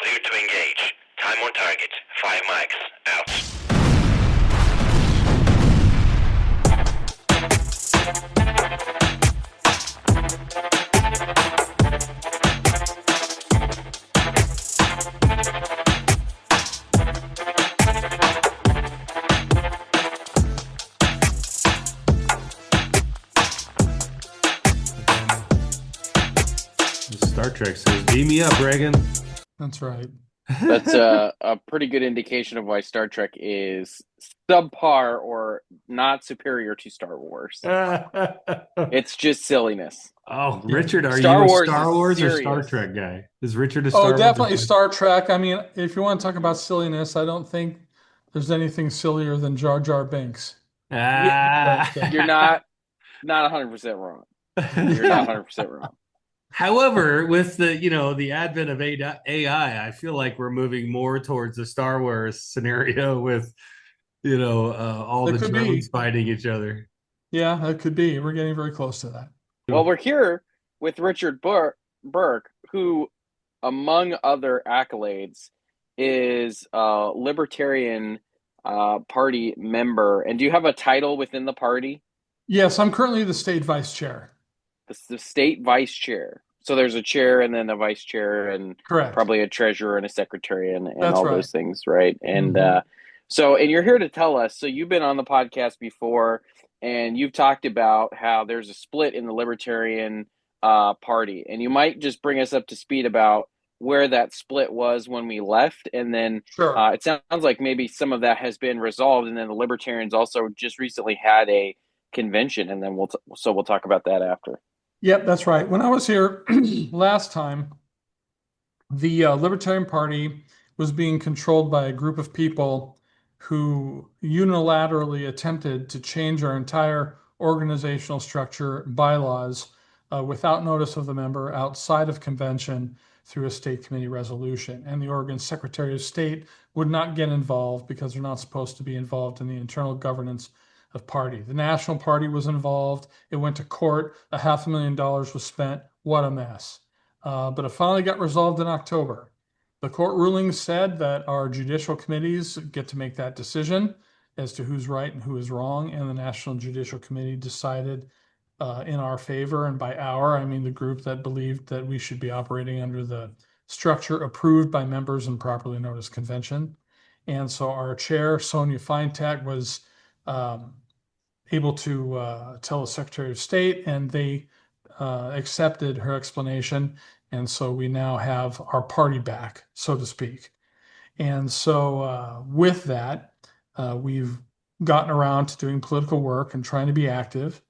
Clear to engage. Time on target. 5 mics. Out. Star Trek says, beam me up, Reagan. That's right. That's a pretty good indication of why Star Trek is subpar or not superior to Star Wars. It's just silliness. Oh, Richard, are Star you a Wars Star is Wars or serious. Star Trek guy? Is Richard a Star Wars? Definitely Star Trek. I mean, if you want to talk about silliness, I don't think there's anything sillier than Jar Jar Binks. You're not 100% wrong. You're not 100% wrong. However, with the advent of AI, I feel like we're moving more towards the Star Wars scenario with all the drones fighting each other. Yeah, that could be. We're getting very close to that. Well, we're here with Richard Burke, who, among other accolades, is a Libertarian Party member. And do you have a title within the party? Yes, I'm currently the state vice chair. The state vice chair. So there's a chair and then a vice chair and Correct. Probably a treasurer and a secretary and That's all right. those things, right? And and you're here to tell us. So you've been on the podcast before, and you've talked about how there's a split in the Libertarian Party, and you might just bring us up to speed about where that split was when we left, and then Sure. It sounds like maybe some of that has been resolved, and then the Libertarians also just recently had a convention, and then we'll talk about that after. Yep, that's right. When I was here last time, the Libertarian Party was being controlled by a group of people who unilaterally attempted to change our entire organizational structure, bylaws, without notice of the member, outside of convention, through a state committee resolution. And the Oregon Secretary of State would not get involved because they're not supposed to be involved in the internal governance of party. The National Party was involved. It went to court. $500,000 was spent. What a mess. But it finally got resolved in October. The court ruling said that our judicial committees get to make that decision as to who's right and who is wrong. And the National Judicial Committee decided in our favor. And by our, I mean the group that believed that we should be operating under the structure approved by members and properly noticed convention. And so our chair, Sonia Feintek, was able to tell the Secretary of State, and they accepted her explanation. And so we now have our party back, so to speak. And so with that, we've gotten around to doing political work and trying to be active.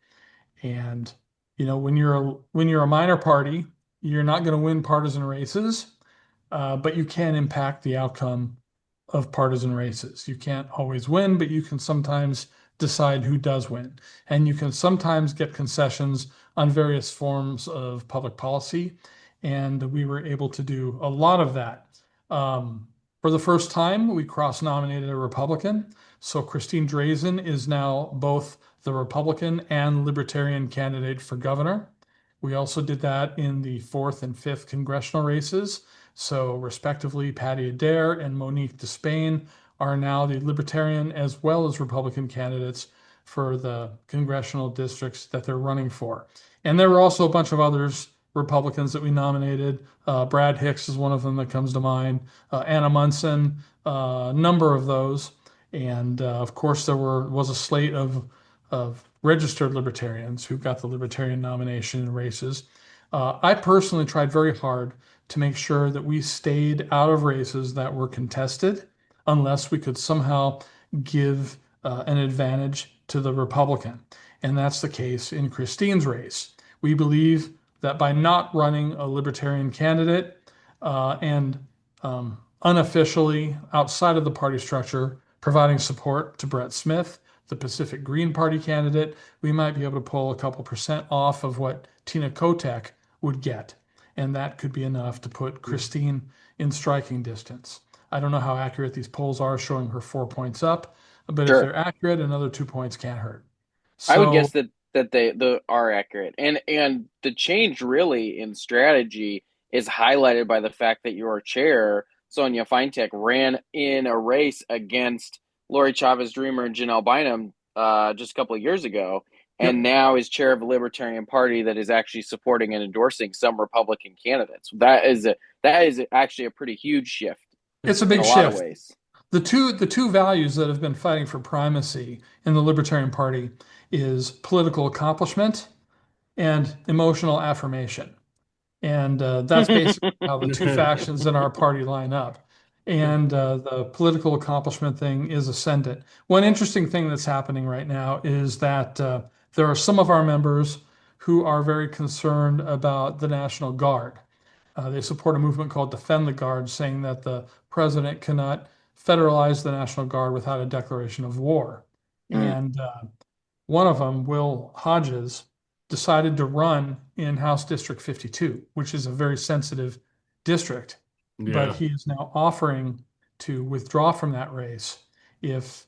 And when you're a minor party, you're not going to win partisan races, but you can impact the outcome of partisan races. You can't always win, but you can sometimes decide who does win. And you can sometimes get concessions on various forms of public policy. And we were able to do a lot of that. For the first time, we cross-nominated a Republican. So Christine Drazan is now both the Republican and Libertarian candidate for governor. We also did that in the 4th and 5th congressional races. So respectively, Patty Adair and Monique Despain are now the Libertarian as well as Republican candidates for the congressional districts that they're running for. And there were also a bunch of others, Republicans, that we nominated. Brad Hicks is one of them that comes to mind. Anna Munson, a number of those. And of course, there was a slate of registered Libertarians who got the Libertarian nomination in races. I personally tried very hard to make sure that we stayed out of races that were contested unless we could somehow give an advantage to the Republican. And that's the case in Christine's race. We believe that by not running a Libertarian candidate and unofficially outside of the party structure, providing support to Brett Smith, the Pacific Green Party candidate, we might be able to pull a couple percent off of what Tina Kotek would get. And that could be enough to put Christine in striking distance. I don't know how accurate these polls are, showing her 4 points up, but Sure. if they're accurate, another 2 points can't hurt. I would guess that they are accurate, and the change really in strategy is highlighted by the fact that your chair Sonia Feintek ran in a race against Lori Chavez Dreamer and Janelle Bynum just a couple of years ago, and now is chair of a Libertarian Party that is actually supporting and endorsing some Republican candidates. That is actually a pretty huge shift. It's a big shift. In a lot of ways. The two values that have been fighting for primacy in the Libertarian Party is political accomplishment and emotional affirmation. And that's basically how the two factions in our party line up. And the political accomplishment thing is ascendant. One interesting thing that's happening right now is that there are some of our members who are very concerned about the National Guard. They support a movement called Defend the Guard, saying that the president cannot federalize the National Guard without a declaration of war. And one of them, Will Hodges, decided to run in House District 52, which is a very sensitive district. But he is now offering to withdraw from that race if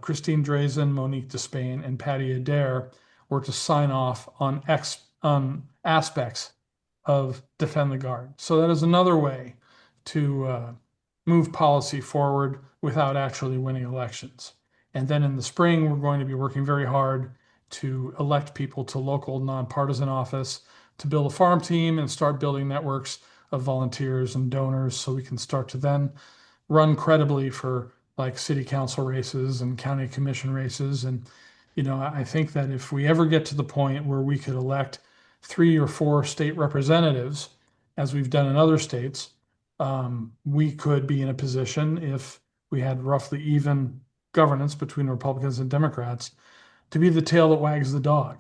Christine Drazan, Monique Despain, and Patty Adair were to sign off on aspects of Defend the Guard. So that is another way to move policy forward without actually winning elections. And then in the spring, we're going to be working very hard to elect people to local nonpartisan office, to build a farm team and start building networks of volunteers and donors so we can start to then run credibly for like city council races and county commission races. And, I think that if we ever get to the point where we could elect 3 or 4 state representatives, as we've done in other states, we could be in a position, if we had roughly even governance between Republicans and Democrats, to be the tail that wags the dog.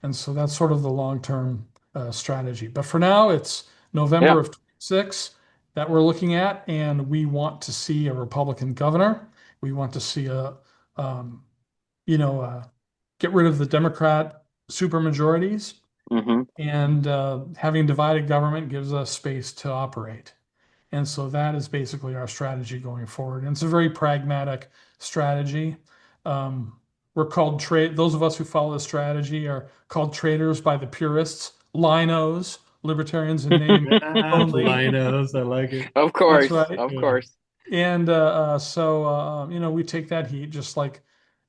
And so that's sort of the long-term strategy. But for now, it's November of 26 that we're looking at, and we want to see a Republican governor. We want to see get rid of the Democrat supermajorities. And having divided government gives us space to operate. And so that is basically our strategy going forward. And it's a very pragmatic strategy. We're called those of us who follow this strategy are called traitors by the purists, linos, libertarians in name only. Linos, I like it. Of course, right. Of course. And we take that heat just like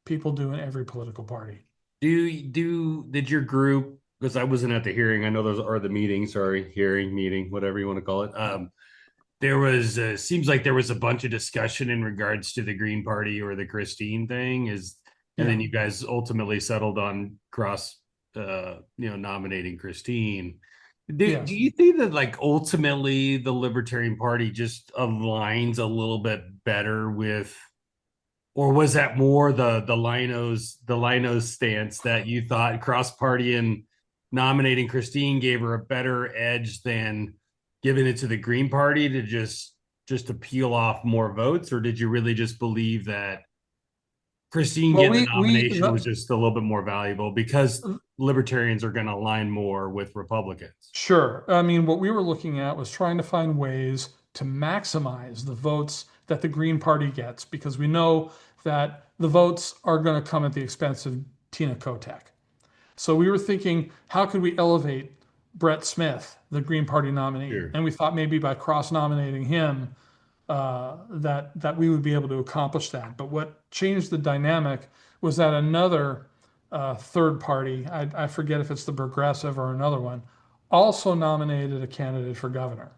people do in every political party. Did your group, because I wasn't at the hearing, I know those are the meetings, meeting, whatever you want to call it. There was seems like there was a bunch of discussion in regards to the Green Party or the Christine thing, and then you guys ultimately settled on nominating Christine. Do you think that like ultimately the Libertarian Party just aligns a little bit better with, or was that more the Linos stance that you thought cross-party and nominating Christine gave her a better edge than giving it to the Green Party to just to peel off more votes? Or did you really just believe that Christine getting the nomination was just a little bit more valuable because libertarians are going to align more with Republicans? Sure. I mean, what we were looking at was trying to find ways to maximize the votes that the Green Party gets, because we know that the votes are going to come at the expense of Tina Kotek. So we were thinking, how could we elevate Brett Smith, the Green Party nominee? Sure. And we thought maybe by cross-nominating him, that we would be able to accomplish that. But what changed the dynamic was that another third party, I forget if it's the Progressive or another one, also nominated a candidate for governor.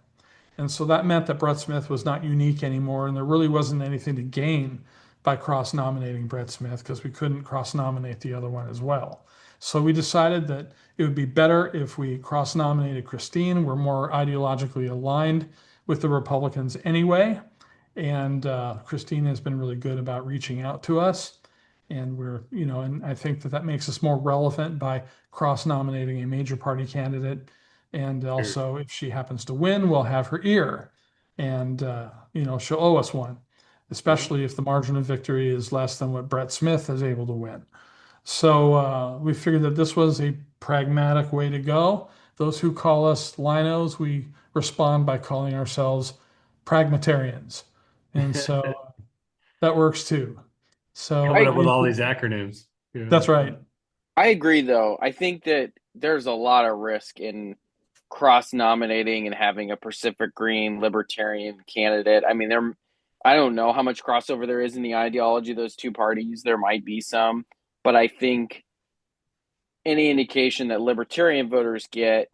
And so that meant that Brett Smith was not unique anymore, and there really wasn't anything to gain by cross-nominating Brett Smith, because we couldn't cross-nominate the other one as well. So we decided that it would be better if we cross-nominated Christine. We're more ideologically aligned with the Republicans anyway, and Christine has been really good about reaching out to us, and and I think that makes us more relevant by cross-nominating a major party candidate. And also, if she happens to win, we'll have her ear, and she'll owe us one, especially if the margin of victory is less than what Brett Smith is able to win. So we figured that this was a pragmatic way to go. Those who call us linos, we respond by calling ourselves pragmatarians, and so that works too. So coming up with all these acronyms. That's right. I agree, though. I think that there's a lot of risk in cross-nominating and having a Pacific Green libertarian candidate. I mean, I don't know how much crossover there is in the ideology of those two parties. There might be some, but I think any indication that libertarian voters get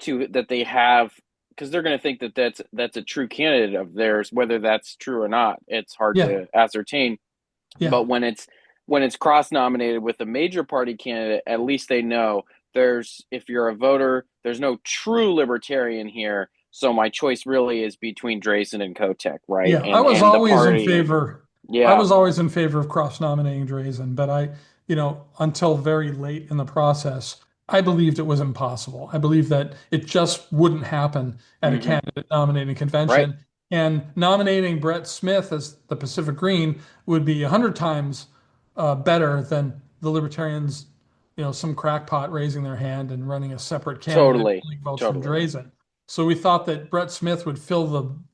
that they have, because they're going to think that that's a true candidate of theirs, whether that's true or not, it's hard to ascertain. Yeah. But when it's cross-nominated with a major party candidate, at least they know if you're a voter, there's no true libertarian here. So my choice really is between Drazan and Kotek, right? Yeah, I was always in favor. Yeah, I was always in favor of cross-nominating Drazan, but until very late in the process, I believed it was impossible. I believed that it just wouldn't happen at a candidate nominating convention. Right. And nominating Brett Smith as the Pacific Green would be 100 times better than the Libertarians, some crackpot raising their hand and running a separate candidate votes from Drazan. So we thought that Brett Smith would fill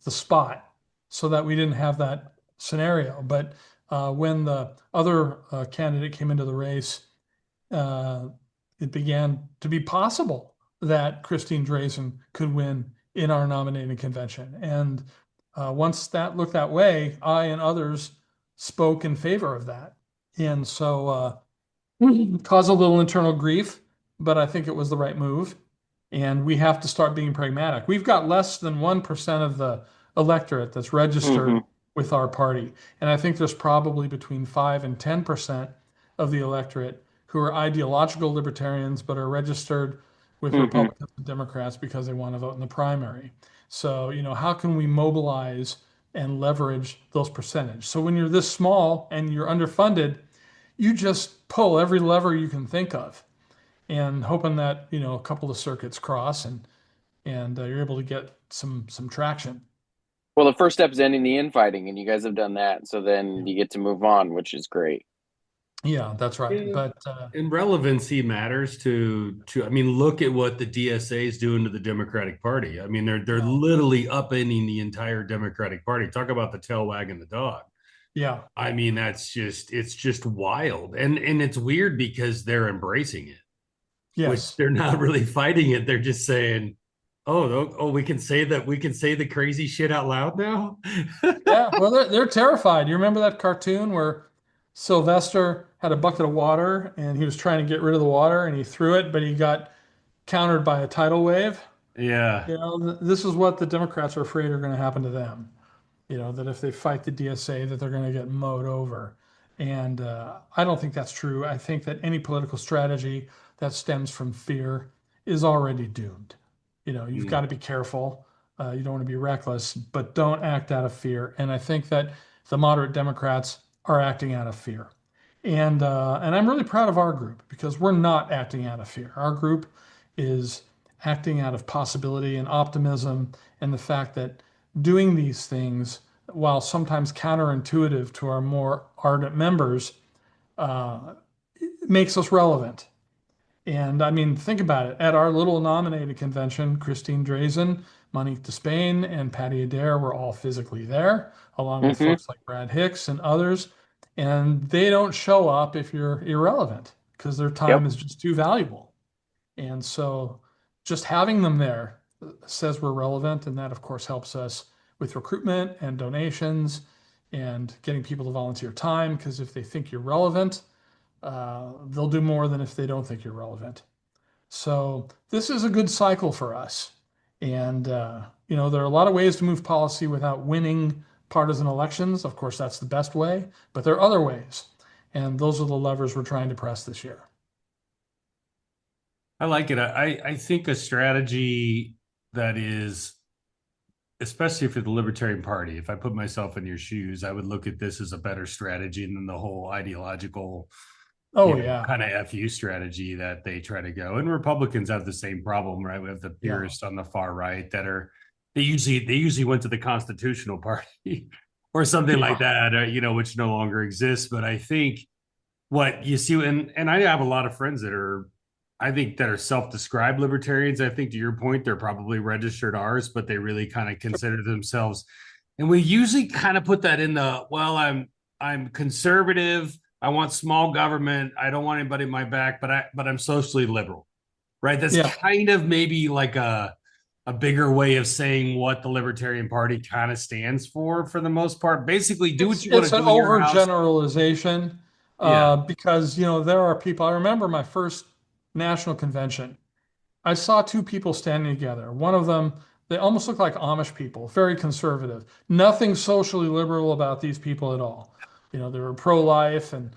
the spot so that we didn't have that scenario. But when the other candidate came into the race, it began to be possible that Christine Drazan could win in our nominating convention. And once that looked that way, I and others spoke in favor of that. And so caused a little internal grief, but I think it was the right move. And we have to start being pragmatic. We've got less than 1% of the electorate that's registered with our party. And I think there's probably between 5 and 10% of the electorate who are ideological libertarians but are registered with Republicans and Democrats because they want to vote in the primary. So, how can we mobilize and leverage those percentages? So when you're this small and you're underfunded, you just pull every lever you can think of and hoping that, a couple of circuits cross and you're able to get some traction. Well, the first step is ending the infighting, and you guys have done that. So then you get to move on, which is great. Yeah, that's right. Yeah. But and relevancy matters to look at what the DSA is doing to the Democratic Party. I mean, they're literally upending the entire Democratic Party. Talk about the tail wagging the dog. Yeah. I mean, it's just wild. And it's weird because they're embracing it. Yes. Which they're not really fighting it. They're just saying, oh, we can say the crazy shit out loud now. Yeah. Well, they're terrified. You remember that cartoon where Sylvester had a bucket of water and he was trying to get rid of the water and he threw it, but he got countered by a tidal wave? Yeah. This is what the Democrats are afraid are going to happen to them. That if they fight the DSA, that they're going to get mowed over. And I don't think that's true. I think that any political strategy that stems from fear is already doomed. You've got to be careful. You don't want to be reckless, but don't act out of fear. And I think that the moderate Democrats are acting out of fear. And I'm really proud of our group because we're not acting out of fear. Our group is acting out of possibility and optimism and the fact that doing these things, while sometimes counterintuitive to our more ardent members, makes us relevant. And I mean, think about it. At our little nominated convention, Christine Drazan, Monique Despain, and Patty Adair were all physically there, along with folks like Brad Hicks and others. And they don't show up if you're irrelevant because their time is just too valuable. And so just having them there says we're relevant. And that, of course, helps us with recruitment and donations and getting people to volunteer time. Because if they think you're relevant, they'll do more than if they don't think you're relevant. So this is a good cycle for us. And, there are a lot of ways to move policy without winning partisan elections. Of course, that's the best way, but there are other ways. And those are the levers we're trying to press this year. I like it. I think a strategy that is, especially for the Libertarian Party, if I put myself in your shoes, I would look at this as a better strategy than the whole ideological kind of FU strategy that they try to go. And Republicans have the same problem, right? We have the purists on the far right that they usually went to the Constitutional Party or something like that, which no longer exists. But I think what you see, and I have a lot of friends that are self-described libertarians. I think to your point, they're probably registered ours, but they really kind of consider themselves. And we usually kind of put that in I'm conservative. I want small government. I don't want anybody in my back, but I'm socially liberal, right? That's kind of maybe like a bigger way of saying what the Libertarian Party kind of stands for the most part. Basically, do what you want to do It's an in your house. overgeneralization because, there are people. I remember my first national convention. I saw two people standing together. One of them, they almost looked like Amish people, very conservative. Nothing socially liberal about these people at all. They were pro-life and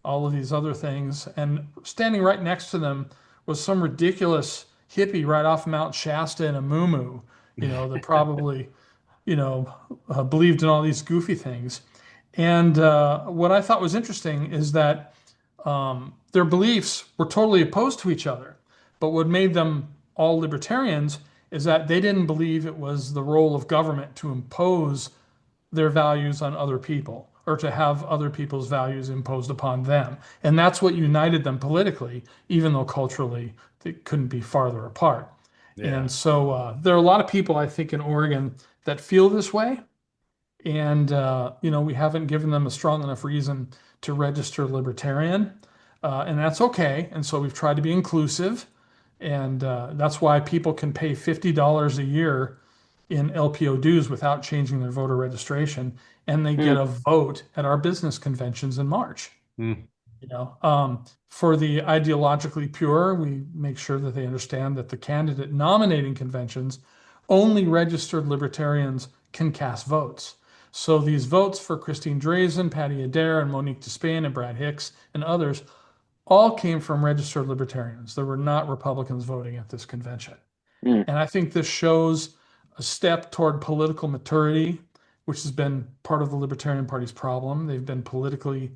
all of these other things. And standing right next to them was some ridiculous hippie right off Mount Shasta in a muumuu, that probably, believed in all these goofy things. And what I thought was interesting is that their beliefs were totally opposed to each other. But what made them all libertarians is that they didn't believe it was the role of government to impose their values on other people or to have other people's values imposed upon them. And that's what united them politically, even though culturally they couldn't be farther apart. Yeah. And so there are a lot of people, I think, in Oregon that feel this way. And, we haven't given them a strong enough reason to register libertarian. And that's okay. And so we've tried to be inclusive. And that's why people can pay $50 a year in LPO dues without changing their voter registration. And they get a vote at our business conventions in March. For the ideologically pure, we make sure that they understand that the candidate nominating conventions, only registered libertarians can cast votes. So these votes for Christine Drazan, Patty Adair, and Monique Despain, and Brad Hicks, and others all came from registered libertarians. There were not Republicans voting at this convention. And I think this shows a step toward political maturity, which has been part of the Libertarian Party's problem. They've been politically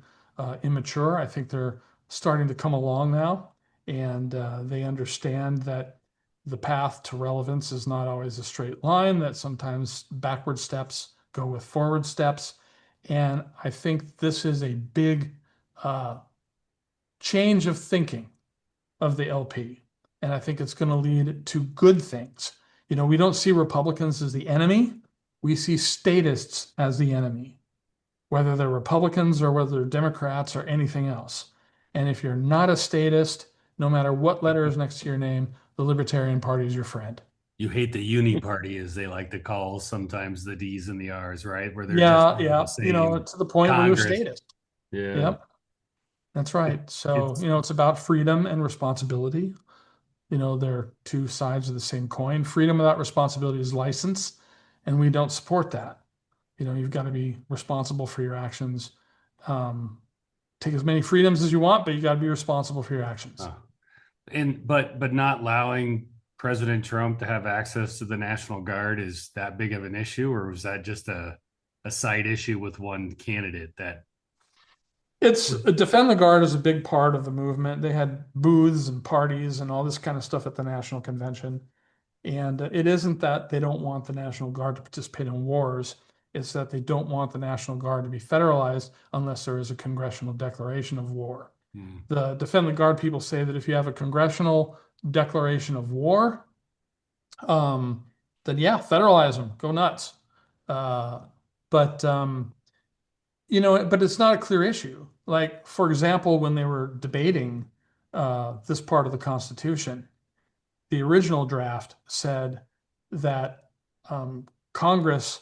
immature. I think they're starting to come along now, and they understand that the path to relevance is not always a straight line, that sometimes backward steps go with forward steps. And I think this is a big change of thinking of the LP. And I think it's going to lead to good things. We don't see Republicans as the enemy. We see statists as the enemy, whether they're Republicans or whether they're Democrats or anything else. And if you're not a statist, no matter what letter is next to your name, the Libertarian Party is your friend. You hate the uni party, as they like to call sometimes the D's and the R's, right? Where they're the same to the point Congress. Where you're statist. Yeah. Yep. That's right. So, it's about freedom and responsibility. They're two sides of the same coin. Freedom without responsibility is license, and we don't support that. You've got to be responsible for your actions. Take as many freedoms as you want, but you got to be responsible for your actions. But not allowing President Trump to have access to the National Guard is that big of an issue, or was that just a side issue with one candidate that? It's Defend the Guard is a big part of the movement. They had booths and parties and all this kind of stuff at the National Convention. And it isn't that they don't want the National Guard to participate in wars. It's that they don't want the National Guard to be federalized unless there is a congressional declaration of war. The Defend the Guard people say that if you have a congressional declaration of war, then yeah, federalize them, go nuts. But it's not a clear issue. Like, for example, when they were debating this part of the Constitution, the original draft said that Congress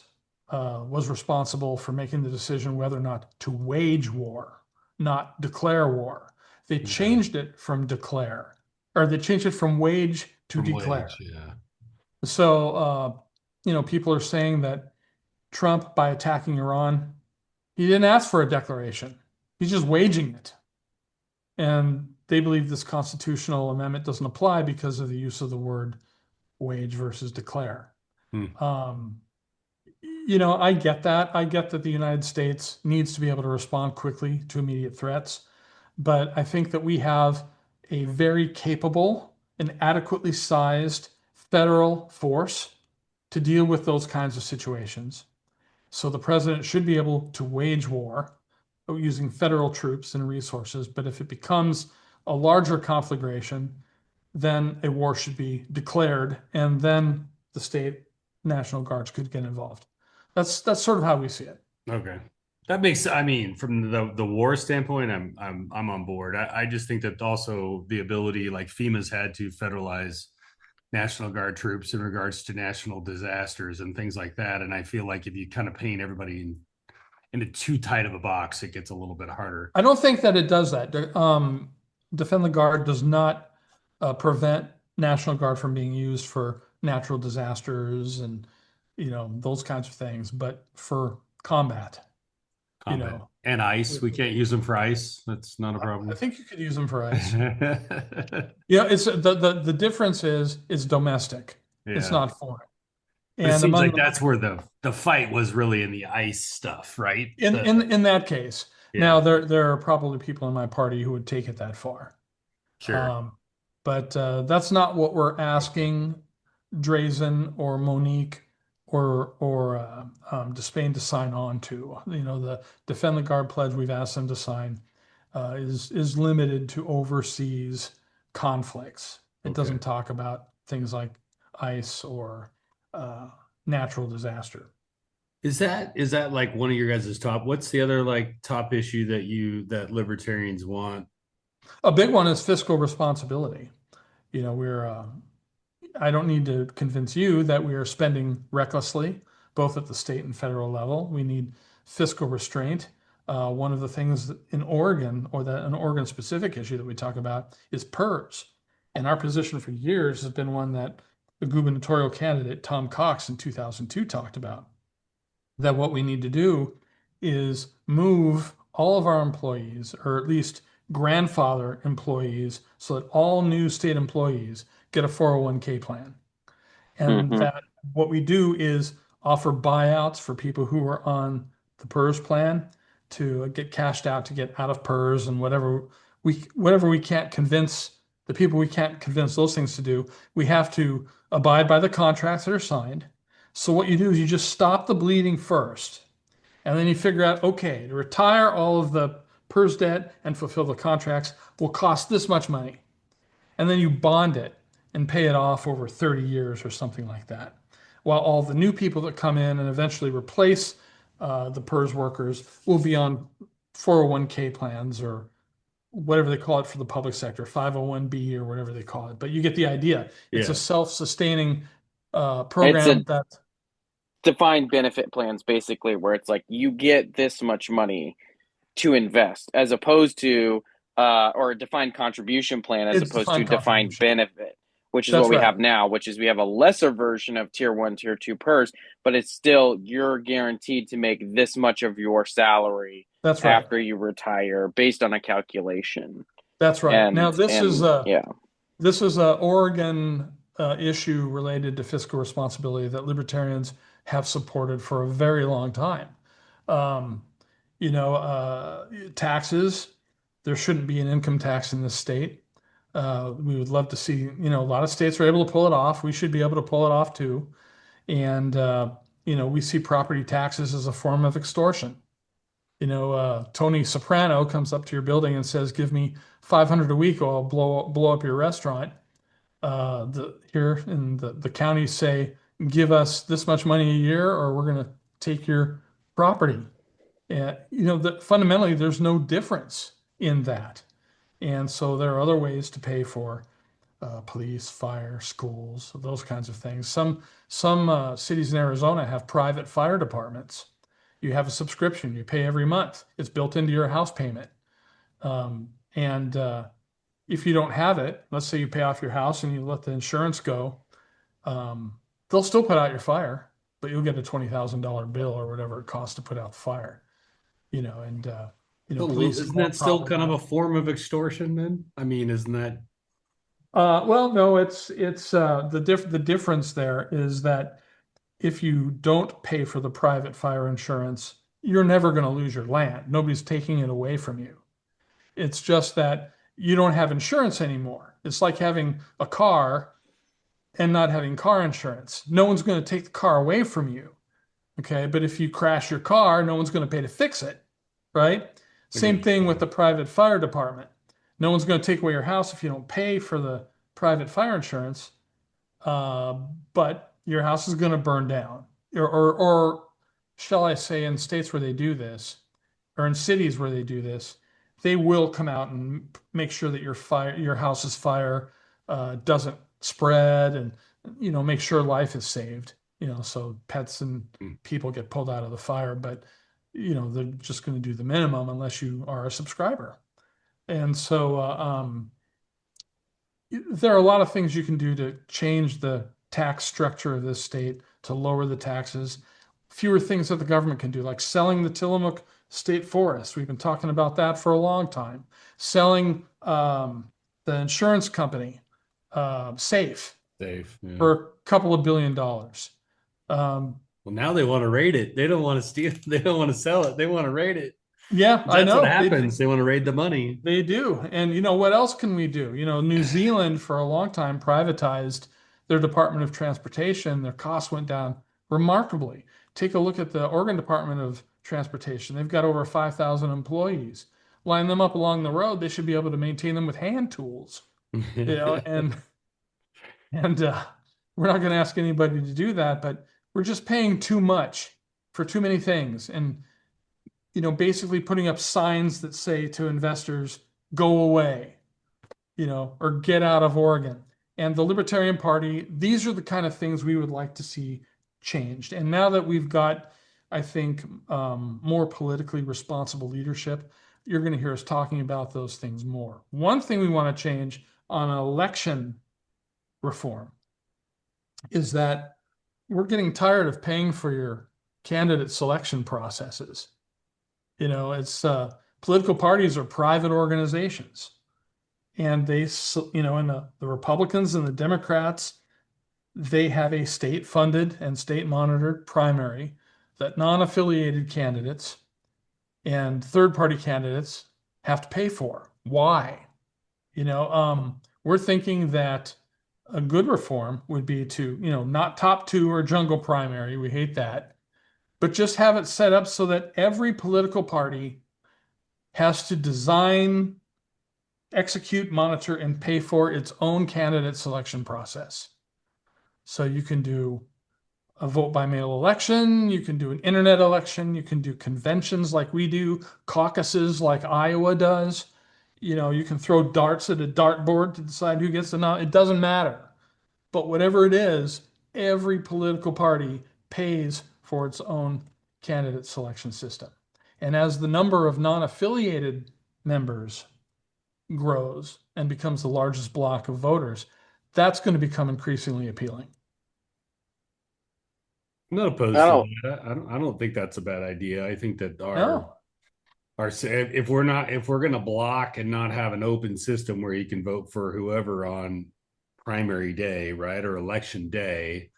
was responsible for making the decision whether or not to wage war, not declare war. They changed it from declare, or they changed it from wage to declare. So, people are saying that Trump, by attacking Iran, he didn't ask for a declaration. He's just waging it. And they believe this constitutional amendment doesn't apply because of the use of the word wage versus declare. I get that. I get that the United States needs to be able to respond quickly to immediate threats. But I think that we have a very capable and adequately sized federal force to deal with those kinds of situations. So the president should be able to wage war using federal troops and resources. But if it becomes a larger conflagration, then a war should be declared, and then the state National Guards could get involved. That's sort of how we see it. Okay. That makes, I mean, from the war standpoint, I'm on board. I just think that also the ability, like FEMA's had to federalize National Guard troops in regards to national disasters and things like that. And I feel like if you kind of paint everybody into too tight of a box, it gets a little bit harder. I don't think that it does that. Defend the Guard does not prevent National Guard from being used for natural disasters and those kinds of things, but for combat, Combat and ice, we can't use them for ice. That's not a I problem. think you could use them for ice. It's the difference is it's domestic. It's Yeah. not foreign. But it And seems like that's where the fight was really in the ice stuff, right? in that case. Yeah. Now there are probably people in my party who would take it that far. Sure. But that's not what we're asking Drazan or Monique or Despain to sign on to. The Defend the Guard pledge we've asked them to sign is limited to overseas conflicts. It doesn't talk about things like ice or natural disaster. Is that like one of your guys' top? What's the other like top issue that libertarians want? A big one is fiscal responsibility. I don't need to convince you that we are spending recklessly, both at the state and federal level. We need fiscal restraint. One of the things in Oregon, or an Oregon specific issue that we talk about, is PERS. And our position for years has been one that the gubernatorial candidate, Tom Cox, in 2002 talked about. That what we need to do is move all of our employees, or at least grandfather employees, so that all new state employees get a 401k plan. And that what we do is offer buyouts for people who are on the PERS plan to get cashed out to get out of PERS, and whatever we can't convince the people we can't convince those things to do, we have to abide by the contracts that are signed. So what you do is you just stop the bleeding first, and then you figure out, okay, to retire all of the PERS debt and fulfill the contracts will cost this much money. And then you bond it and pay it off over 30 years or something like that. While all the new people that come in and eventually replace the PERS workers will be on 401k plans, or whatever they call it for the public sector, 501b or whatever they call it. But you get the idea. It's a self-sustaining program that defined benefit plans, basically, where it's like you get this much money to invest, as opposed to or a defined contribution plan, as opposed to defined benefit, which is what we have now, which is we have a lesser version of tier 1, tier 2 PERS, but it's still, you're guaranteed to make this much of your salary after you retire based on a calculation. That's right. Now this is a Oregon issue related to fiscal responsibility that libertarians have supported for a very long time. Taxes, there shouldn't be an income tax in this state. We would love to see, a lot of states are able to pull it off. We should be able to pull it off too. And, we see property taxes as a form of extortion. Tony Soprano comes up to your building and says, give me $500 a week or I'll blow up your restaurant. Here in the counties say, give us this much money a year or we're going to take your property. And, fundamentally, there's no difference in that. And so there are other ways to pay for police, fire, schools, those kinds of things. Some cities in Arizona have private fire departments. You have a subscription, you pay every month. It's built into your house payment. If you don't have it, let's say you pay off your house and you let the insurance go, they'll still put out your fire, but you'll get a $20,000 bill or whatever it costs to put out the fire. Isn't that still kind of a form of extortion then? I mean, isn't that? Well, no, it's the difference there is that if you don't pay for the private fire insurance, you're never going to lose your land. Nobody's taking it away from you. It's just that you don't have insurance anymore. It's like having a car and not having car insurance. No one's going to take the car away from you. Okay. But if you crash your car, no one's going to pay to fix it. Right. Same thing with the private fire department. No one's going to take away your house if you don't pay for the private fire insurance. But your house is going to burn down, or shall I say, in states where they do this, or in cities where they do this, they will come out and make sure that your house's fire doesn't spread, and make sure life is saved. So pets and people get pulled out of the fire, but they're just going to do the minimum unless you are a subscriber. And so there are a lot of things you can do to change the tax structure of this state to lower the taxes. Fewer things that the government can do, like selling the Tillamook State Forest. We've been talking about that for a long time. Selling the insurance company, Safe, yeah. for a couple of $1 billion. Well, now they want to raid it. They don't want to steal. They don't want to sell it. They want to raid it. Yeah, I know. That's what happens. They want to raid the money. They do. And what else can we do? New Zealand for a long time privatized their Department of Transportation. Their costs went down remarkably. Take a look at the Oregon Department of Transportation. They've got over 5,000 employees. Line them up along the road. They should be able to maintain them with hand tools. And we're not going to ask anybody to do that, but we're just paying too much for too many things. And basically putting up signs that say to investors, go away, or get out of Oregon. And the Libertarian Party, these are the kind of things we would like to see changed. And now that we've got, I think, more politically responsible leadership, you're going to hear us talking about those things more. One thing we want to change on election reform is that we're getting tired of paying for your candidate selection processes. It's political parties are private organizations, and they, and the Republicans and the Democrats, they have a state-funded and state-monitored primary that non-affiliated candidates and third-party candidates have to pay for. Why? We're thinking that a good reform would be to, not top two or jungle primary. We hate that. But just have it set up so that every political party has to design, execute, monitor, and pay for its own candidate selection process. So you can do a vote by mail election, you can do an internet election, you can do conventions like we do, caucuses like Iowa does. You can throw darts at a dartboard to decide who gets the nomination. It doesn't matter. But whatever it is, every political party pays for its own candidate selection system. And as the number of non-affiliated members grows and becomes the largest block of voters, that's going to become increasingly appealing. I'm not opposed to that. I don't think that's a bad idea. I think that if we're going to block and not have an open system where you can vote for whoever on primary day, right, or election day,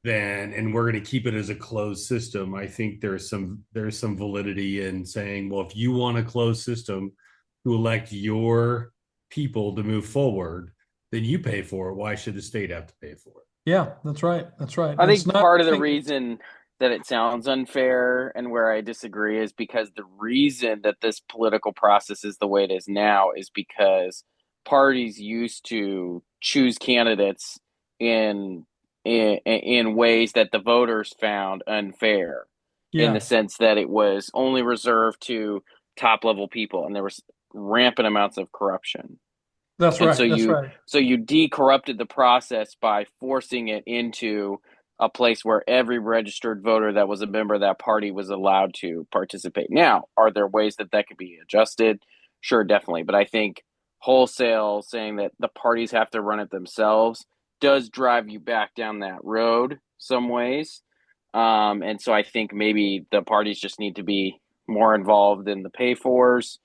then, and we're going to keep it as a closed system, I think there's some validity in saying, well, if you want a closed system to elect your people to move forward, then you pay for it. Why should the state have to pay for it? Yeah, that's right. I think part of the reason that it sounds unfair and where I disagree is because the reason that this political process is the way it is now is because parties used to choose candidates in ways that the voters found unfair, in the sense that it was only reserved to top level people, and there was rampant amounts of corruption. That's right. So you decorrupted the process by forcing it into a place where every registered voter that was a member of that party was allowed to participate. Now, are there ways that could be adjusted? Sure, definitely. But I think wholesale saying that the parties have to run it themselves does drive you back down that road some ways. And so I think maybe the parties just need to be more involved in the pay-fors.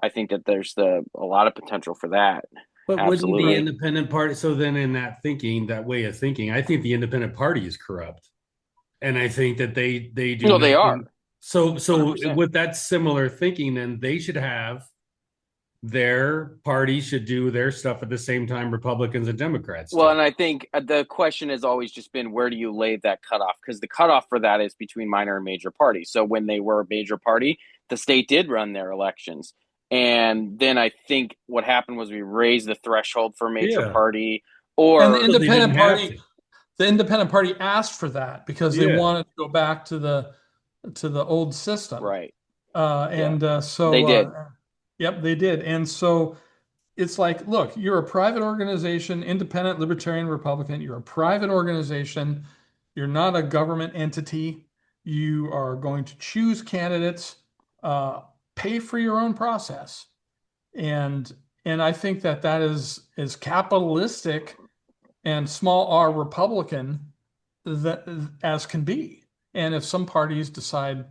I think that there's a lot of potential for that. But Absolutely. Wouldn't the independent party, so then in that way of thinking, I think the independent party is corrupt. And I think that they do. No, they are. So 100%. With that similar thinking, then they should have their party should do their stuff at the same time Republicans and Democrats do. Well, and I think the question has always just been, where do you lay that cutoff? Because the cutoff for that is between minor and major parties. So when they were a major party, the state did run their elections. And then I think what happened was we raised the threshold for major party, and the independent party asked for that because they wanted to go back to the old system. Right. They did. Yep, they did. And so it's like, look, you're a private organization, independent, libertarian, Republican. You're a private organization. You're not a government entity. You are going to choose candidates, uh, pay for your own process. And I think that that is capitalistic and small r Republican that as can be. And if some parties decide,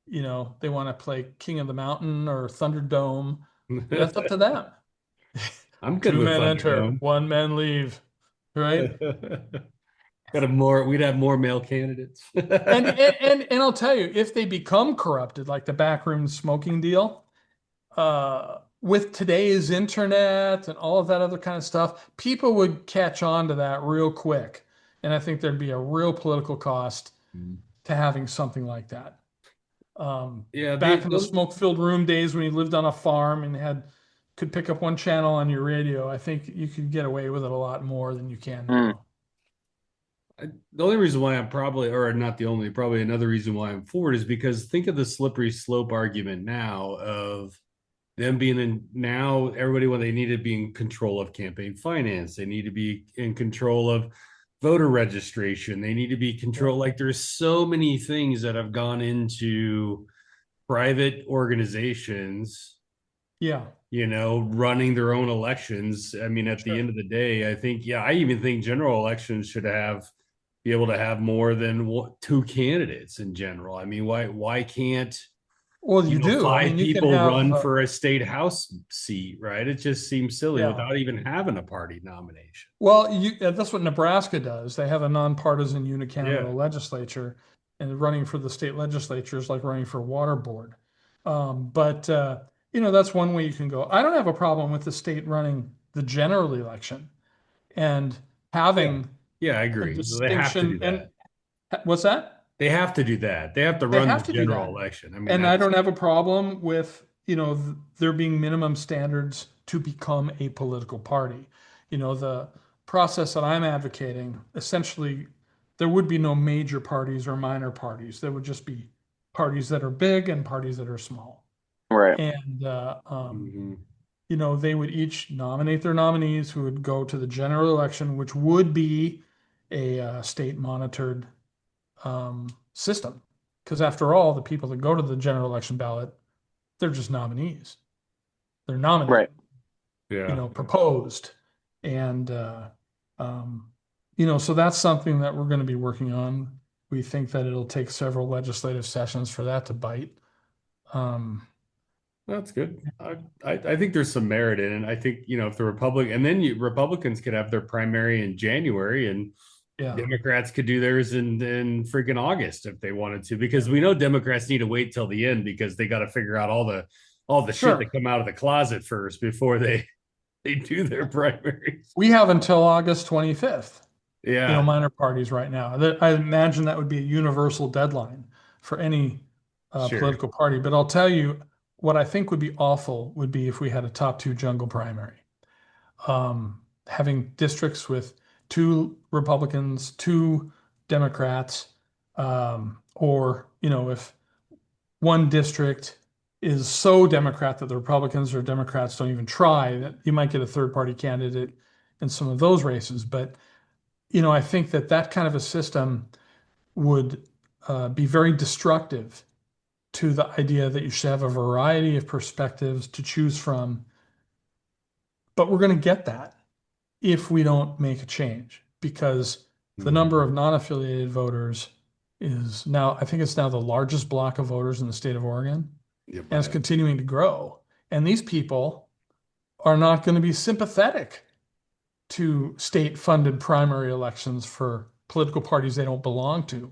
they want to play King of the Mountain or Thunderdome, that's up to them. I'm good Two with men enter, Thunderdome. one man leave, right? We'd have more male candidates. And I'll tell you, if they become corrupted, like the backroom smoking deal, with today's internet and all of that other kind of stuff, people would catch on to that real quick. And I think there'd be a real political cost to having something like that. Yeah, Back in the smoke-filled room days when you lived on a farm and could pick up one channel on your radio, I think you could get away with it a lot more than you can now. The only reason why I'm probably, or not the only, probably another reason why I'm for it is because think of the slippery slope argument now of them being in now everybody when they need to be in control of campaign finance, they need to be in control of voter registration, they need to be control. Like there's so many things that have gone into private organizations. Yeah. Running their own elections. I mean, at the end of the day, I think, I even think general elections should be able to have more than two candidates in general. I mean, why can't you do? five you people can have, run for a state house seat, right? It just seems silly Yeah. without even having a party nomination. Well, that's what Nebraska does. They have a nonpartisan unicameral legislature, and running for the state legislature is like running for water board. But that's one way you can go. I don't have a problem with the state running the general election and having I a agree. They have to distinction. do that. And what's that? They have to do that. They have to They run have the to do general that. election. I mean, And I don't have a problem with, there being minimum standards to become a political party. The process that I'm advocating, essentially, there would be no major parties or minor parties. There would just be parties that are big and parties that are small. Right. And, they would each nominate their nominees who would go to the general election, which would be a state monitored system. Because after all, the people that go to the general election ballot, they're just nominees. They're nominated, right. Proposed. And, so that's something that we're going to be working on. We think that it'll take several legislative sessions for that to bite. That's good. I think there's some merit in it. I think, if the Republicans could have their primary in January and Democrats could do theirs in freaking August if they wanted to, because we know Democrats need to wait till the end because they got to figure out all the shit that come out of the closet first before they do their primaries. We have until August 25th. Yeah. Minor parties right now. I imagine that would be a universal deadline for any political party. But I'll tell you what I think would be awful would be if we had a top two jungle primary. Having districts with 2 Republicans, 2 Democrats, or, if one district is so Democrat that the Republicans or Democrats don't even try, that you might get a third party candidate in some of those races. But, I think that kind of a system would be very destructive to the idea that you should have a variety of perspectives to choose from. But we're going to get that if we don't make a change, because the number of non-affiliated voters is now, I think it's now the largest block of voters in the state of Oregon, and it's continuing to grow. And these people are not going to be sympathetic to state-funded primary elections for political parties they don't belong to.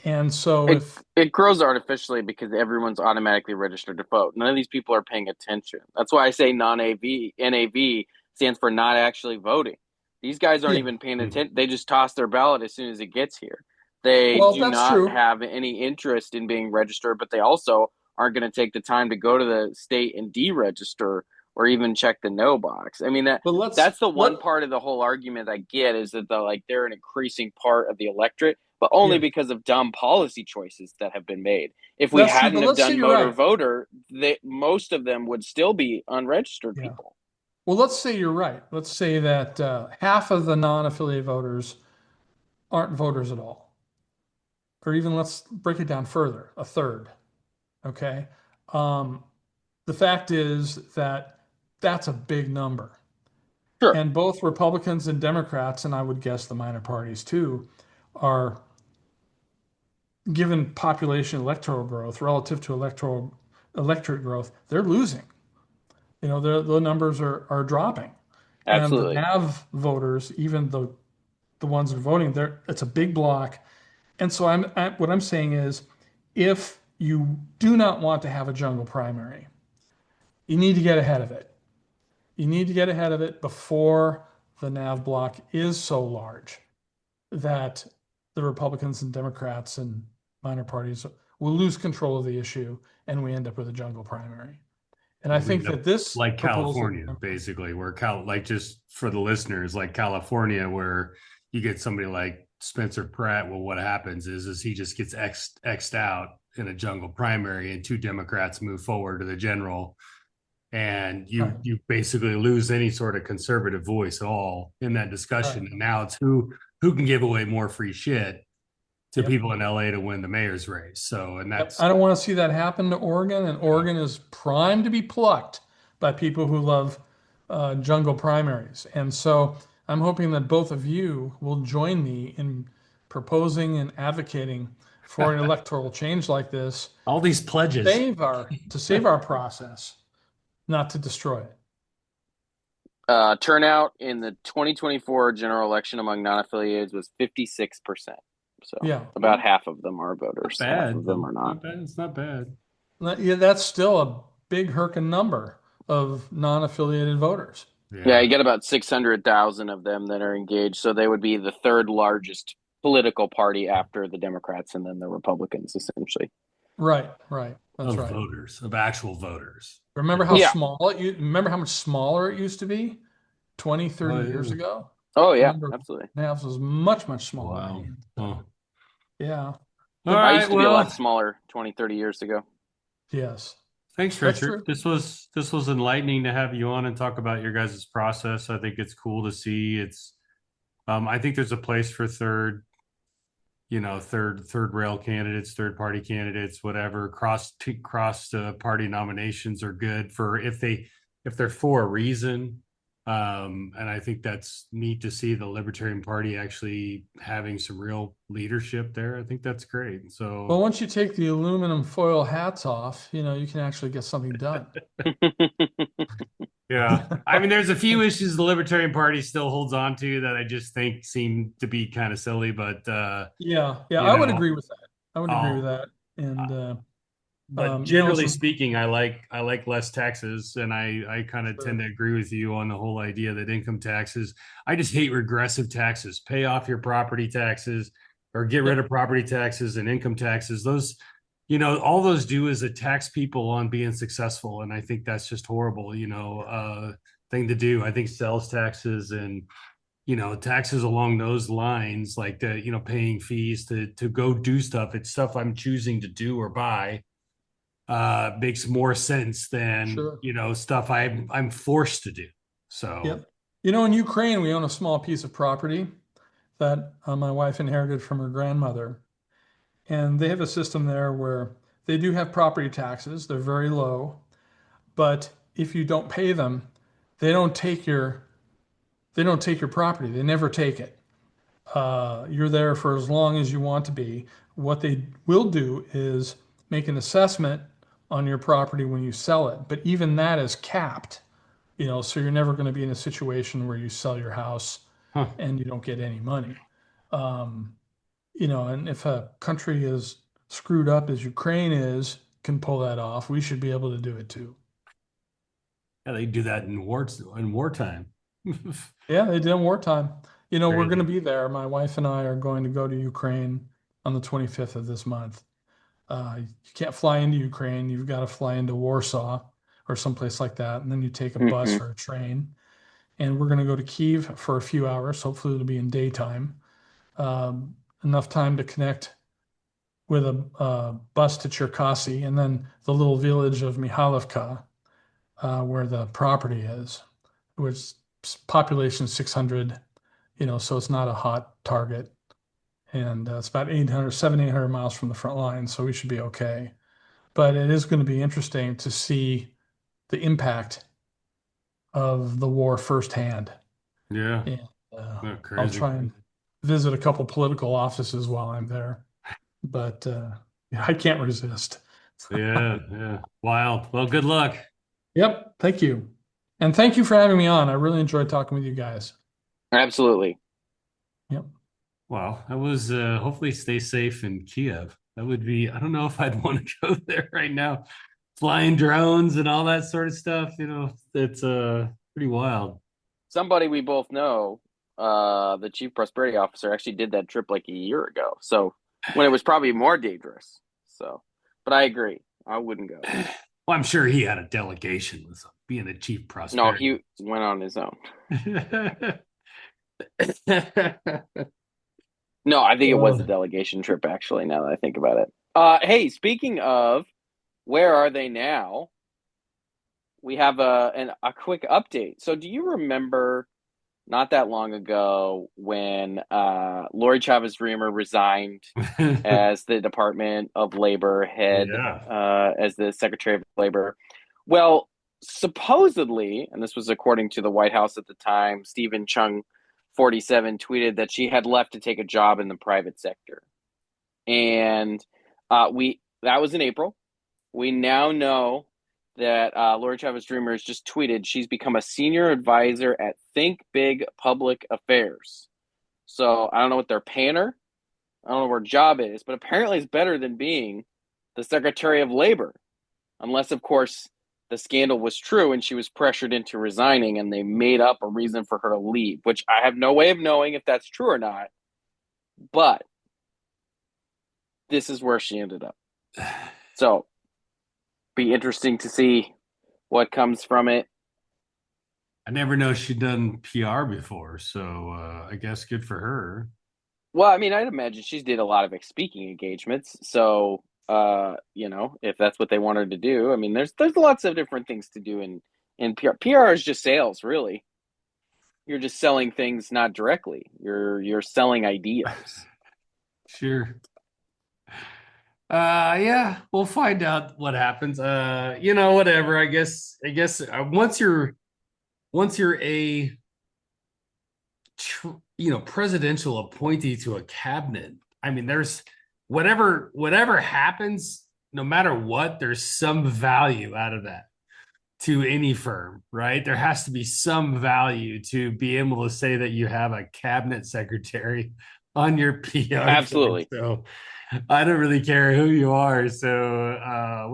And so it grows artificially because everyone's automatically registered to vote. None of these people are paying attention. That's why I say NAV stands for not actually voting. These guys aren't even paying attention. They just toss their ballot as soon as it gets here. They do not have any interest in being registered, but they also aren't going to take the time to go to the state and deregister or even check the no box. I mean, that's the one part of the whole argument I get, is that they're an increasing part of the electorate. but only Yeah. because of dumb policy choices that have been made. If we That's true, hadn't but have let's say done you're motor right. voter, most of them would still be unregistered Yeah. people. Well, let's say you're right. Let's say that half of the non-affiliated voters aren't voters at all. Or even let's break it down further, a third. Okay. The fact is that that's a big number. Sure. And both Republicans and Democrats, and I would guess the minor parties too, are given population electoral growth relative to electorate growth, they're losing. You know, the numbers are dropping. And the Absolutely. NAV voters, even the ones that are voting, it's a big block. And so what I'm saying is, if you do not want to have a jungle primary, you need to get ahead of it. You need to get ahead of it before the NAV block is so large that the Republicans and Democrats and minor parties will lose control of the issue, and we end up with a jungle primary. And I think that this like proposal, California, basically, where like just for the listeners, like California, where you get somebody like Spencer Pratt. Well, what happens is he just gets X'd out in a jungle primary, and 2 Democrats move forward to the general, and you Right. you basically lose any sort of conservative voice at all in that discussion. Right. And now it's who can give away more free shit to Yep. people in LA to win the mayor's race. So, and that's I don't want to see that happen to Oregon, and Oregon is primed to be plucked by people who love jungle primaries. And so I'm hoping that both of you will join me in proposing and advocating for an electoral change like this all these pledges. to save our process, not to destroy it. Turnout in the 2024 general election among non-affiliated was 56%. So Yeah. about half of them are voters. Bad. Half of them are not. It's not bad. Yeah, that's still a big Herkin number of non-affiliated voters. Yeah, you get about 600,000 of them that are engaged. So they would be the third largest political party after the Democrats and then the Republicans, essentially. Right. That's of right. voters, of actual voters. Remember how remember how much smaller it used to be 20, 30 years ago? Oh, yeah, absolutely. NAVS was much, much smaller. Wow. Oh. Yeah. I used to be a lot smaller 20, 30 years ago. Yes. Thanks, Richard. This was enlightening to have you on and talk about your guys' process. I think it's cool to see. I think there's a place for third rail candidates, third party candidates, whatever. Cross party nominations are good for if they're for a reason. And I think that's neat to see the Libertarian Party actually having some real leadership there. I think that's great. So, well, once you take the aluminum foil hats off, you can actually get something done. Yeah. I mean, there's a few issues the Libertarian Party still holds on to that I just think seem to be kind of silly, but yeah, I would agree with that. And but generally speaking, I like less taxes, and I kind of tend to agree with you on the whole idea that income taxes. I just hate regressive taxes. Pay off your property taxes, or get rid of property taxes and income taxes. Those, all those do is tax people on being successful, and I think that's just horrible. Thing to do. I think sales taxes and taxes along those lines, like paying fees to go do stuff. It's stuff I'm choosing to do or buy. Makes more sense than stuff I'm forced to do. So in Ukraine we own a small piece of property that my wife inherited from her grandmother, and they have a system there where they do have property taxes. They're very low, but if you don't pay them, they don't take your property. They never take it. You're there for as long as you want to be. What they will do is make an assessment on your property when you sell it, but even that is capped, so you're never going to be in a situation where you sell your house and you don't get any money. And if a country is screwed up as Ukraine can pull that off, we should be able to do it too. Yeah, they do that in wartime. Yeah, they did in wartime. We're going to be there. My wife and I are going to go to Ukraine on the 25th of this month. You can't fly into Ukraine. You've got to fly into Warsaw or someplace like that. And then you take a bus or a train. And we're going to go to Kyiv for a few hours. Hopefully it'll be in daytime. And enough time to connect with a bus to Cherkasy, and then the little village of Mihailovka, where the property is, which population 600, so it's not a hot target. And it's about 700 miles from the front line, so we should be okay. But it is going to be interesting to see the impact of the war firsthand. Yeah. And Oh, I'll crazy. try and visit a couple political offices while I'm there. But I can't resist. Yeah. Wild. Well, good luck. Yep. Thank you. And thank you for having me on. I really enjoyed talking with you guys. Absolutely. Yep. Wow. I was hopefully stay safe in Kiev. That would be, I don't know if I'd want to go there right now. Flying drones and all that sort of stuff, it's pretty wild. Somebody we both know, the chief prosperity officer, actually did that trip like a year ago. So when it was probably more dangerous. So, but I agree. I wouldn't go. Well, I'm sure he had a delegation with him, being the chief prosperity. No, he went on his own. No, I think it was a delegation trip, actually, now that I think about it. Hey, speaking of, where are they now? We have a quick update. So do you remember not that long ago when Lori Chavez-Dreamer resigned as the Department of Labor head, as the Secretary of Labor? Well, supposedly, and this was according to the White House at the time, Stephen Chung 47 tweeted that she had left to take a job in the private sector. And that was in April. We now know that Lori Chavez-Dreamer has just tweeted she's become a senior advisor at Think Big Public Affairs. So I don't know what they're paying her. I don't know where her job is, but apparently it's better than being the Secretary of Labor. Unless, of course, the scandal was true and she was pressured into resigning and they made up a reason for her to leave, which I have no way of knowing if that's true or not. But this is where she ended up. So be interesting to see what comes from it. I never know she'd done PR before, so I guess good for her. Well, I mean, I'd imagine she's did a lot of speaking engagements. So, if that's what they want her to do, I mean, there's lots of different things to do in PR. PR is just sales, really. You're just selling things, not directly. You're selling ideas. Sure. Yeah, we'll find out what happens. Whatever. I guess once you're a presidential appointee to a cabinet, I mean, there's whatever happens, no matter what, there's some value out of that to any firm, right? There has to be some value to be able to say that you have a cabinet secretary on your PR. Absolutely. So I don't really care who you are. So,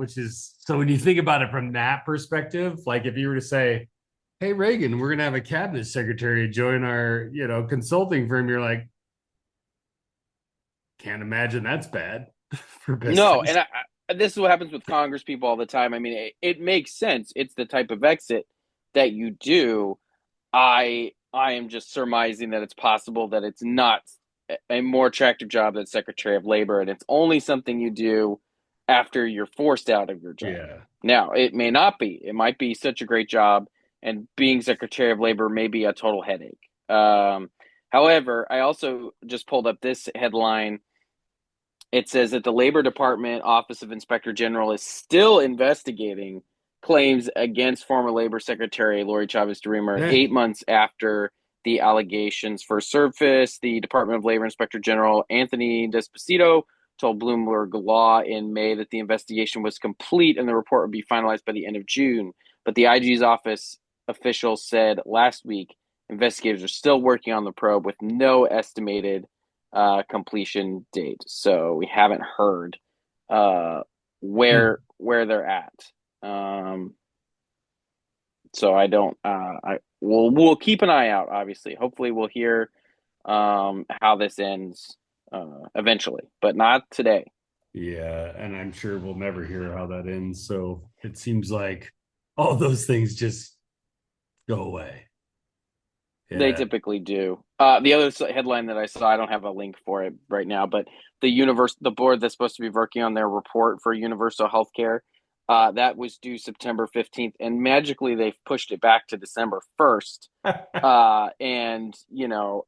when you think about it from that perspective, like if you were to say, hey, Reagan, we're going to have a cabinet secretary join our, consulting firm, you're like, can't imagine that's bad for business. No, and this is what happens with Congress people all the time. I mean, it makes sense. It's the type of exit that you do. I am just surmising that it's possible that it's not a more attractive job than Secretary of Labor, and it's only something you do after you're forced out of your job. Yeah. Now, it may not be. It might be such a great job, and being Secretary of Labor may be a total headache. However, I also just pulled up this headline. It says that the Labor Department Office of Inspector General is still investigating claims against former Labor Secretary Lori Chavez-Dreamer 8 months after the allegations first surfaced. The Department of Labor Inspector General Anthony Despacito told Bloomberg Law in May that the investigation was complete and the report would be finalized by the end of June. But the IG's office officials said last week investigators are still working on the probe with no estimated completion date. So we haven't heard where they're at. So I don't. We'll keep an eye out. Obviously, hopefully we'll hear how this ends eventually, but not today. Yeah, and I'm sure we'll never hear how that ends. So it seems like all those things just go away. They typically do. The other headline that I saw, I don't have a link for it right now, but the board that's supposed to be working on their report for universal health care, that was due September 15th, and magically they've pushed it back to December 1st. And,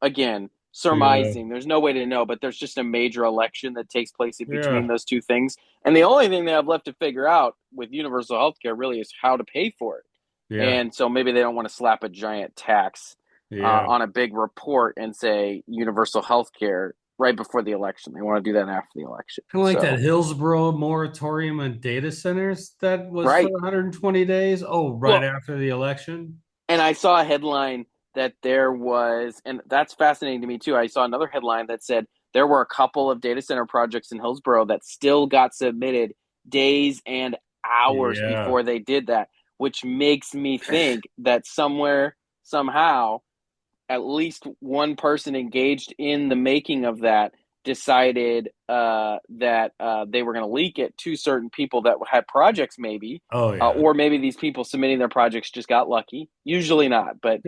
again, surmising, there's no way to know, but there's just a major election that takes place in between those two things. And the only thing they have left to figure out with universal health care really is how to pay for it. And so maybe they don't want to slap a giant tax on a big report and say universal health care right before the election. They want to do that after the election. Kind of like that Hillsborough moratorium on data centers that was for 120 days. Oh, after the election. And I saw a headline that there was, and that's fascinating to me too. I saw another headline that said there were a couple of data center projects in Hillsborough that still got submitted days and hours before they did that, which makes me think that somewhere, somehow, at least one person engaged in the making of that decided that they were going to leak it to certain people that had projects, maybe. Or maybe these people submitting their projects just got lucky. Usually not, but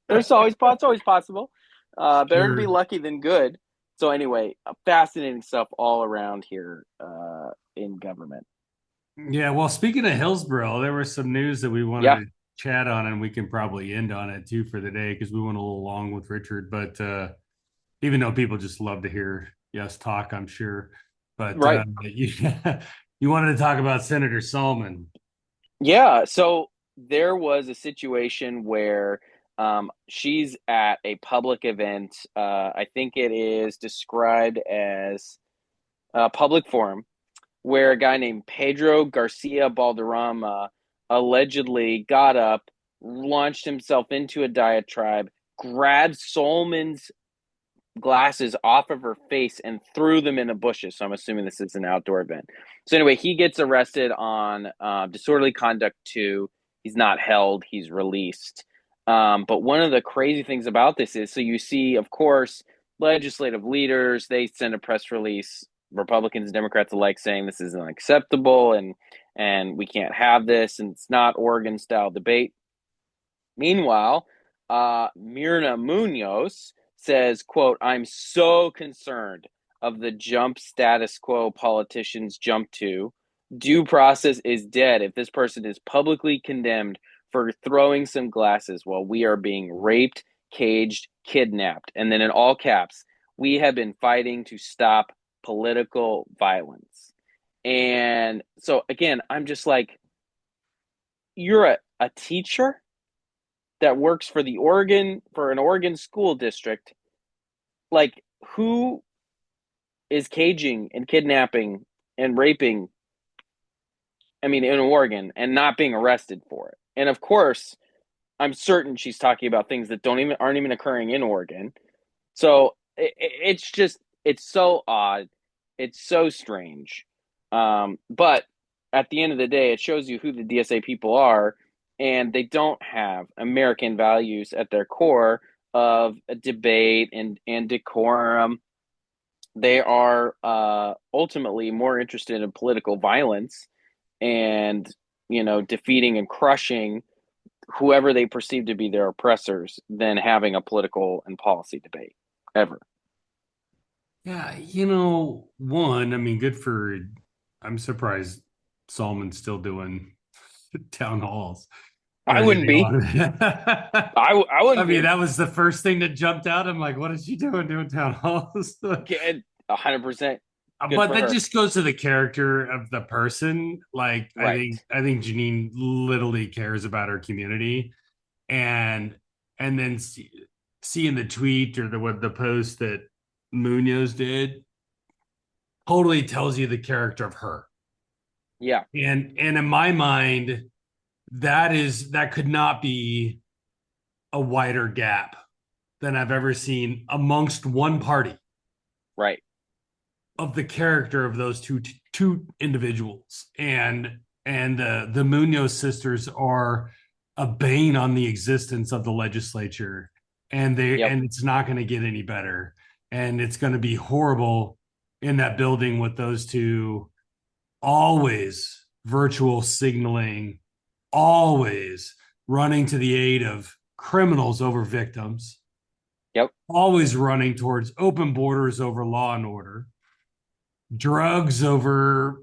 it's always possible. Better to be lucky than good. So anyway, fascinating stuff all around here in government. Yeah, well, speaking of Hillsborough, there was some news that we wanted to chat on, and we can probably end on it too for the day because we went a little long with Richard. But even though people just love to hear us talk, I'm sure. But you wanted to talk about Senator Salmon. Yeah, so there was a situation where she's at a public event. I think it is described as a public forum where a guy named Pedro Garcia Balderrama allegedly got up, launched himself into a diatribe, grabbed Solomons glasses off of her face and threw them in the bushes. So I'm assuming this is an outdoor event. So anyway, he gets arrested on disorderly conduct 2. He's not held, he's released. But one of the crazy things about this is, so you see, of course, legislative leaders, they send a press release, Republicans, Democrats alike, saying this is unacceptable and we can't have this, and it's not Oregon-style debate. Meanwhile, Myrna Munoz says, quote, "I'm so concerned of the jump status quo politicians jump to. Due process is dead if this person is publicly condemned for throwing some glasses while we are being raped, caged, kidnapped." And then in all caps, "We have been fighting to stop political violence." And so again, I'm just like, you're a teacher that works for an Oregon school district. Like, who is caging and kidnapping and raping, in Oregon and not being arrested for it? And of course, I'm certain she's talking about things that aren't even occurring in Oregon. So it's so odd. It's so strange. But at the end of the day, it shows you who the DSA people are, and they don't have American values at their core of a debate and decorum. They are ultimately more interested in political violence and, defeating and crushing whoever they perceive to be their oppressors than having a political and policy debate ever. Yeah, I'm surprised Solomon's still doing town halls. I wouldn't be. I wouldn't be. That was the first thing that jumped out. I'm like, what is she doing town halls? 100%. But that just goes to the character of the person. Like, right. I think Janine literally cares about her community, and then seeing the tweet or the post that Munoz did totally tells you the character of her. Yeah. And in my mind, that could not be a wider gap than I've ever seen amongst one party. Right. Of the character of those two individuals. And the Munoz sisters are a bane on the existence of the legislature. And and it's not going to get any better. And it's going to be horrible in that building with those two, always virtual signaling, always running to the aid of criminals over victims. Yep. Always running towards open borders over law and order, drugs over,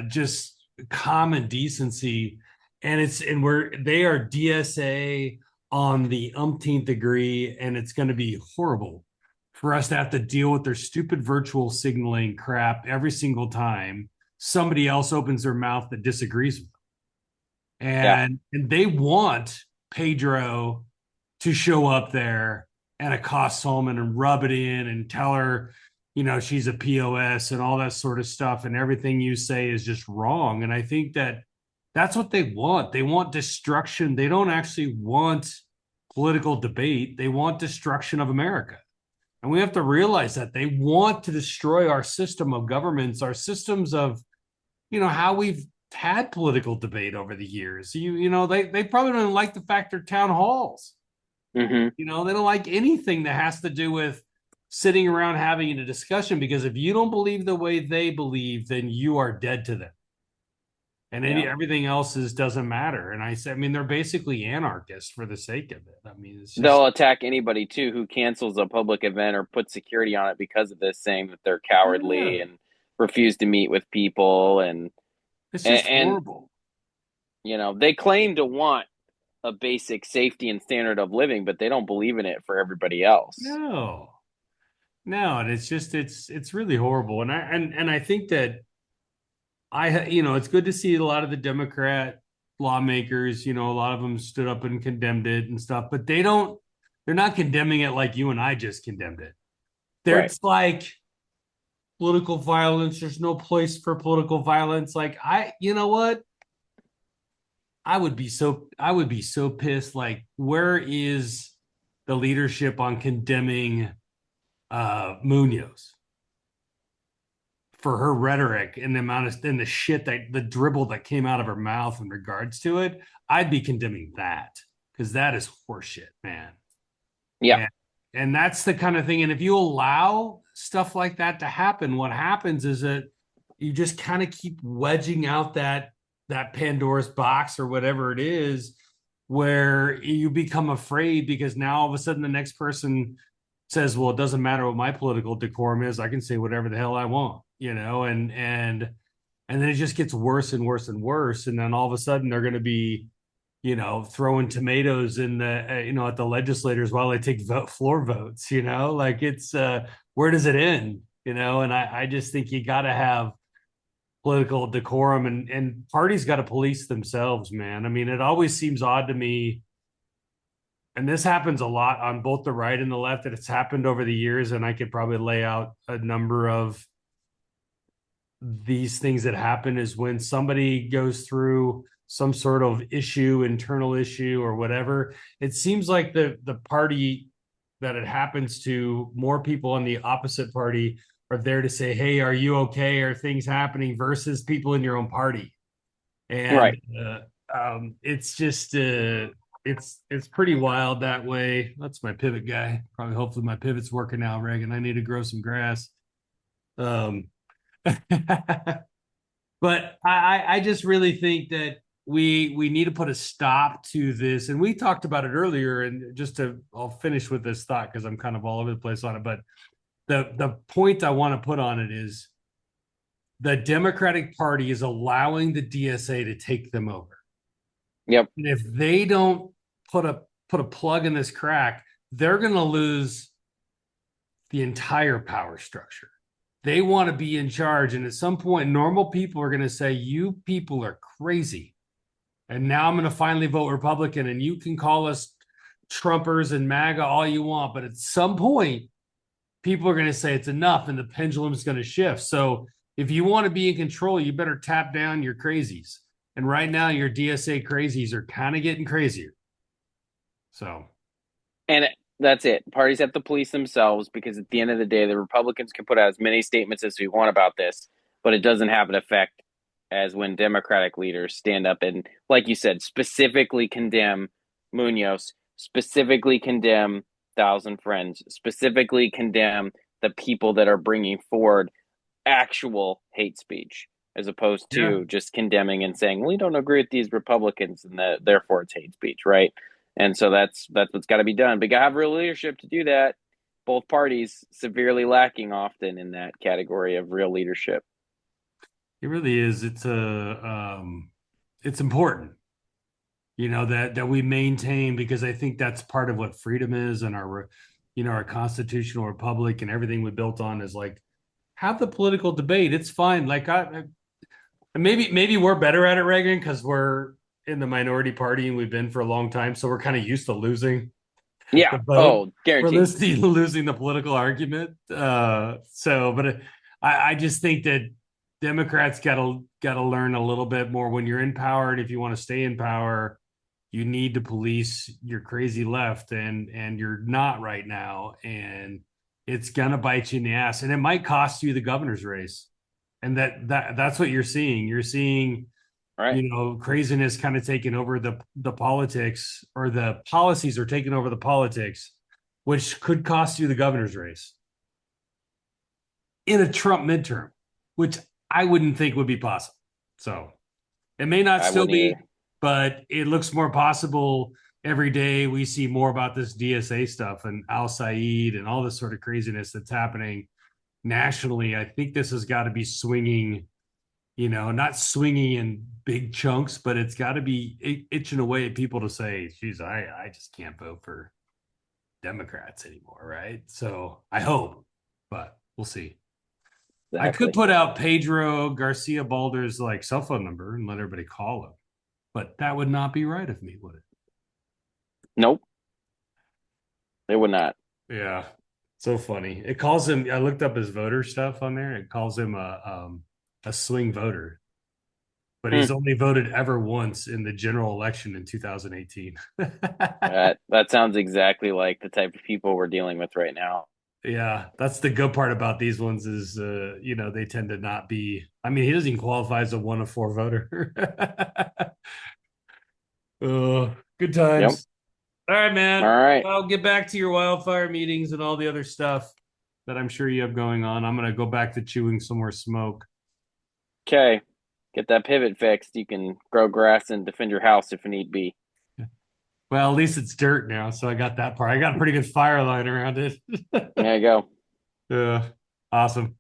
just common decency. And they are DSA on the umpteenth degree, and it's going to be horrible for us to have to deal with their stupid virtual signaling crap every single time somebody else opens their mouth that disagrees with them. And they want Pedro to show up there and accost Solomon and rub it in and tell her, she's a POS and all that sort of stuff. And everything you say is just wrong. And I think that's what they want. They want destruction. They don't actually want political debate. They want destruction of America. And we have to realize that they want to destroy our system of governments, our systems of, how we've had political debate over the years. They probably don't like the fact they're town halls. Mm-hmm. They don't like anything that has to do with sitting around having a discussion, because if you don't believe the way they believe, then you are dead to them. And everything else doesn't matter. And they're basically anarchists for the sake of it. They'll attack anybody too who cancels a public event or puts security on it because of this, saying that they're cowardly and refuse to meet with people. And it's just horrible. They claim to want a basic safety and standard of living, but they don't believe in it for everybody else. No, and it's really horrible. And I think that it's good to see a lot of the Democrat lawmakers, a lot of them stood up and condemned it and stuff, but they're not condemning it like you and I just condemned it. It's like political violence. There's no place for political violence. Like you know what? I would be so pissed. Like, where is the leadership on condemning Munoz for her rhetoric and the shit the dribble that came out of her mouth in regards to it? I'd be condemning that, because that is horseshit, man. Yeah. And that's the kind of thing. And if you allow stuff like that to happen, what happens is that you just kind of keep wedging out that Pandora's box or whatever it is, where you become afraid, because now all of a sudden the next person says, well, it doesn't matter what my political decorum is. I can say whatever the hell I want, and then it just gets worse and worse and worse. And then all of a sudden they're going to be, throwing tomatoes in the, at the legislators while they take floor votes, like it's, where does it end? And I just think you got to have political decorum, and parties got to police themselves, man. It always seems odd to me, and this happens a lot on both the right and the left, that it's happened over the years, and I could probably lay out a number of these things that happen, is when somebody goes through some sort of internal issue or whatever, it seems like the party that it happens to, more people on the opposite party are there to say, hey, are you okay? Are things happening? Versus people in your own party. And it's just, it's pretty wild that way. That's my pivot guy. Hopefully my pivot's working now, Reagan. I need to grow some grass. But I just really think that we need to put a stop to this. And we talked about it earlier, and I'll finish with this thought, because I'm kind of all over the place on it. But the point I want to put on it is the Democratic Party is allowing the DSA to take them over. Yep. And if they don't put a plug in this crack, they're going to lose the entire power structure. They want to be in charge. And at some point, normal people are going to say, you people are crazy. And now I'm going to finally vote Republican, and you can call us Trumpers and MAGA all you want. But at some point, people are going to say it's enough, and the pendulum is going to shift. So if you want to be in control, you better tap down your crazies. And right now, your DSA crazies are kind of getting crazier. So. And that's it. Parties have to police themselves, because at the end of the day, the Republicans can put out as many statements as we want about this, but it doesn't have an effect as when Democratic leaders stand up and, like you said, specifically condemn Munoz, specifically condemn Thousand Friends, specifically condemn the people that are bringing forward actual hate speech, as opposed to just condemning and saying, well, we don't agree with these Republicans, and therefore it's hate speech, right? And so that's what's got to be done. But you got to have real leadership to do that. Both parties severely lacking often in that category of real leadership. It really is. It's important, that we maintain, because I think that's part of what freedom is, and our constitutional republic and everything we built on is like, have the political debate. It's fine. Like maybe we're better at it, Reagan, because we're in the minority party and we've been for a long time, so we're kind of used to losing. Yeah. Oh, guaranteed. We're losing the political argument. But I just think that Democrats gotta learn a little bit more. When you're in power, and if you want to stay in power, you need to police your crazy left, and you're not right now, and it's gonna bite you in the ass, and it might cost you the governor's race. And that's what you're seeing. You're seeing, right, craziness kind of taking over the politics, or the policies are taking over the politics, which could cost you the governor's race in a Trump midterm, which I wouldn't think would be possible. So it may not still be, but it looks more possible every day. We see more about this DSA stuff and Al Said and all this sort of craziness that's happening nationally. I think this has got to be swinging, not swinging in big chunks, but it's got to be itching away at people to say, geez, I just can't vote for Democrats anymore, right? So I hope, but we'll see. Exactly. I could put out Pedro Garcia Balder's cell phone number and let everybody call him, but that would not be right of me, would it? Nope. It would not. Yeah. So funny. It calls him, I looked up his voter stuff on there. It calls him a swing voter, but he's only voted ever once in the general election in 2018. That sounds exactly like the type of people we're dealing with right now. Yeah, that's the good part about these ones is, they tend to not be. I mean, he doesn't even qualify as a 1 of 4 voter. Oh, good times. Yep. All right, man. All right. I'll get back to your wildfire meetings and all the other stuff that I'm sure you have going on. I'm going to go back to chewing some more smoke. Okay. Get that pivot fixed. You can grow grass and defend your house if need be. Well, at least it's dirt now, so I got that part. I got a pretty good fire line around it. There you go. Yeah, awesome.